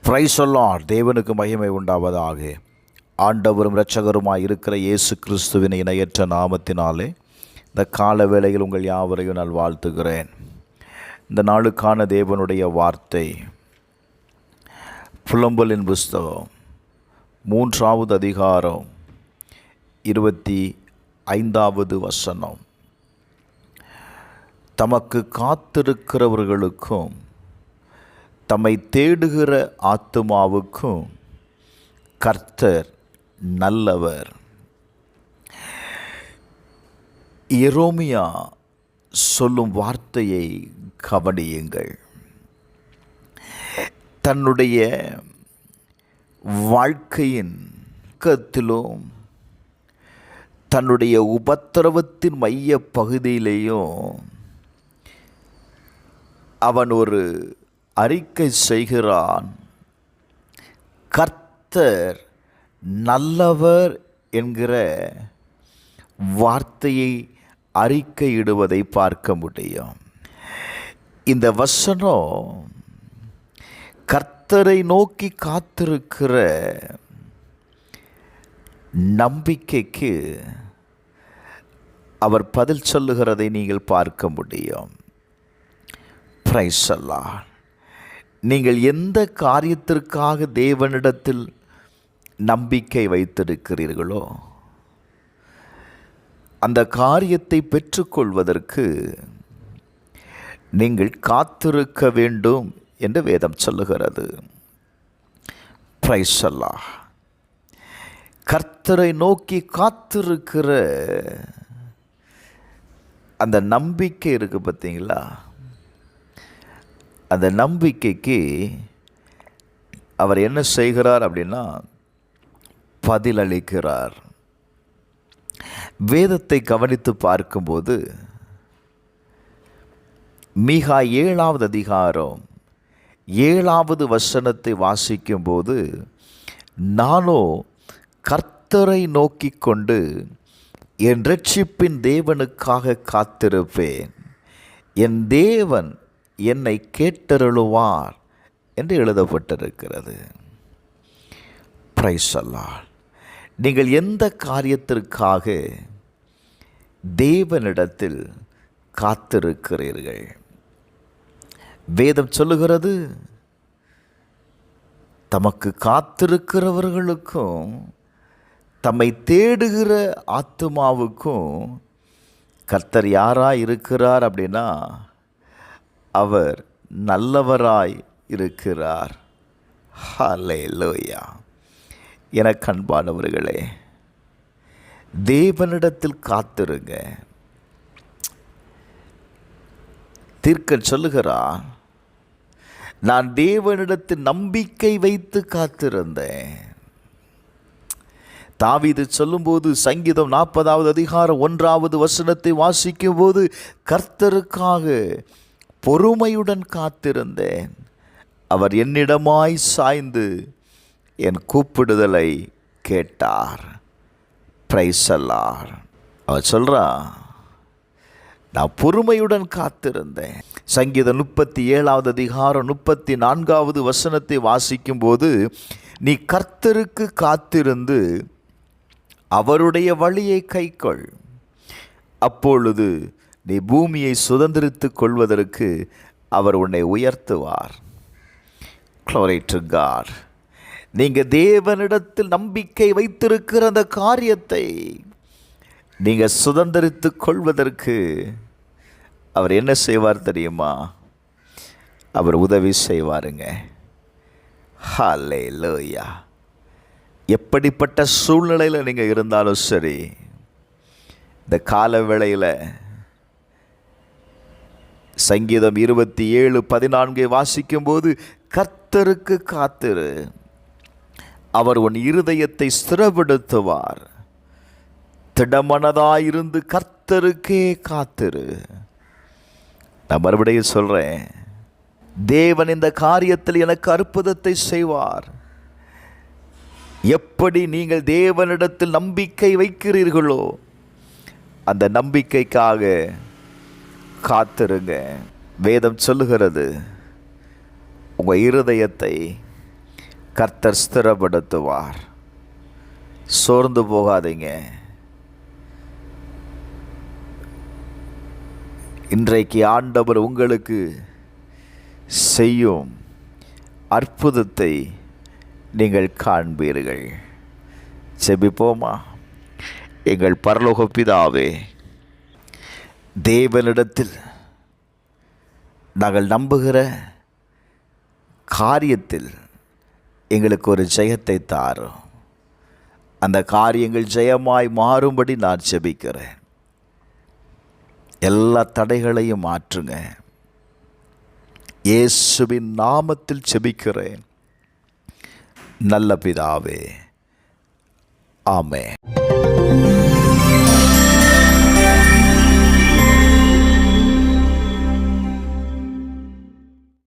Praise the Lord. தேவனுக்கு மகிமை உண்டாவதாக. ஆண்டவரும் இரட்சகருமாய் இருக்கிற இயேசு கிறிஸ்துவின் இணையற்ற நாமத்தினாலே இந்த கால வேளையில் உங்கள் யாவரையும் நான் வாழ்த்துகிறேன். இந்த நாளுக்கான தேவனுடைய வார்த்தை புலம்பலின் புஸ்தகம் 3வது அதிகாரம் 25வது வசனம். தமக்கு காத்திருக்கிறவர்களுக்கும் தம்மை தேடுகிற ஆத்துமாவுக்கும் கர்த்தர் நல்லவர். எரேமியா சொல்லும் வார்த்தையை கவனியுங்கள். தன்னுடைய வாழ்க்கையின் பக்கத்திலும் தன்னுடைய உபத்திரவத்தின் மைய பகுதியிலேயும் அவன் ஒரு அறிக்கை செய்கிறான். கர்த்தர் நல்லவர் என்கிற வார்த்தையை அறிக்கையிடுவதை பார்க்க முடியும். இந்த வசனம் கர்த்தரை நோக்கி காத்திருக்கிற நம்பிக்கைக்கு அவர் பதில் சொல்லுகிறதை நீங்கள் பார்க்க முடியும். Praise the Lord. நீங்கள் எந்த காரியத்திற்காக தேவனிடத்தில் நம்பிக்கை வைத்திருக்கிறீர்களோ அந்த காரியத்தை பெற்றுக்கொள்வதற்கு நீங்கள் காத்திருக்க வேண்டும் என்று வேதம் சொல்லுகிறது. Praise the Lord. கர்த்தரை நோக்கி காத்திருக்கிற அந்த நம்பிக்கை இருக்குது பார்த்தீங்களா? அந்த நம்பிக்கைக்கு அவர் என்ன செய்கிறார் அப்படின்னா பதிலளிக்கிறார். வேதத்தை கவனித்து பார்க்கும்போது மீகா 7வது அதிகாரம் 7வது வசனத்தை வாசிக்கும்போது, நானோ கர்த்தரை நோக்கி கொண்டு என் இரட்சிப்பின் தேவனுக்காக காத்திருப்பேன், என் தேவன் என்னை கேட்டருளுவார் என்று எழுதப்பட்டிருக்கிறது. Praise the Lord. நீங்கள் எந்த காரியத்திற்காக தேவனிடத்தில் காத்திருக்கிறீர்கள்? வேதம் சொல்லுகிறது, தமக்கு காத்திருக்கிறவர்களுக்கும் தம்மை தேடுகிற ஆத்துமாவுக்கும் கர்த்தர் யாராய் இருக்கிறார் அப்படின்னா அவர் நல்லவராய் இருக்கிறார். ஹல்லேலூயா. எனக்கு அன்பானவர்களே, தேவனிடத்தில் காத்திருங்க. தீர்க்கன் சொல்லுகிறான், நான் தேவனிடத்தில் நம்பிக்கை வைத்து காத்திருந்தேன். தாவீது சொல்லும்போது சங்கீதம் 40வது அதிகாரம் 1வது வசனத்தை வாசிக்கும் போது, கர்த்தருக்காக பொறுமையுடன் காத்திருந்தேன், அவர் என்னிடமாய் சாய்ந்து என் கூப்பிடுதலை கேட்டார். Praise the Lord. அவர் சொல்றா, நான் பொறுமையுடன் காத்திருந்தேன். சங்கீதம் 37வது அதிகாரம் 34வது வசனத்தை வாசிக்கும் போது, நீ கர்த்தருக்கு காத்திருந்து அவருடைய வழியை கைக்கொள், அப்பொழுது நீ பூமியை சுதந்திரித்து கொள்வதற்கு அவர் உன்னை உயர்த்துவார். Glory to God. நீங்கள் தேவனிடத்தில் நம்பிக்கை வைத்திருக்கிற அந்த காரியத்தை நீங்கள் சுதந்திரித்து கொள்வதற்கு அவர் என்ன செய்வார் தெரியுமா? அவர் உதவி செய்வாருங்க. ஹல்லேலூயா. எப்படிப்பட்ட சூழ்நிலையில் நீங்கள் இருந்தாலும் சரி, இந்த கால வேளையில் சங்கீதம் 27:14 வாசிக்கும்போது, கர்த்தருக்கு காத்திரு, அவர் உன் இருதயத்தை ஸ்திரப்படுத்துவார், திடமனதாயிருந்து கர்த்தருக்கே காத்திரு. நான் மறுபடியும் சொல்கிறேன், தேவன் இந்த காரியத்தில் எனக்கு அற்புதத்தை செய்வார். எப்படி நீங்கள் தேவனிடத்தில் நம்பிக்கை வைக்கிறீர்களோ அந்த நம்பிக்கைக்காக காத்திருங்க. வேதம் சொல்லுகிறது, உங்கள் இருதயத்தை கர்த்தர் ஸ்திரப்படுத்துவார். சோர்ந்து போகாதீங்க. இன்றைக்கு ஆண்டவர் உங்களுக்கு செய்யும் அற்புதத்தை நீங்கள் காண்பீர்கள். செபிப்போமா? எங்கள் பரலோக பிதாவே, தேவனிடத்தில் நாங்கள் நம்புகிற காரியத்தில் எங்களுக்கு ஒரு ஜெயத்தை தாரும். அந்த காரியங்கள் ஜெயமாய் மாறும்படி நான் செபிக்கிறேன். எல்லா தடைகளையும் மாற்றுங்க. இயேசுவின் நாமத்தில் செபிக்கிறேன் நல்ல பிதாவே. ஆமென்.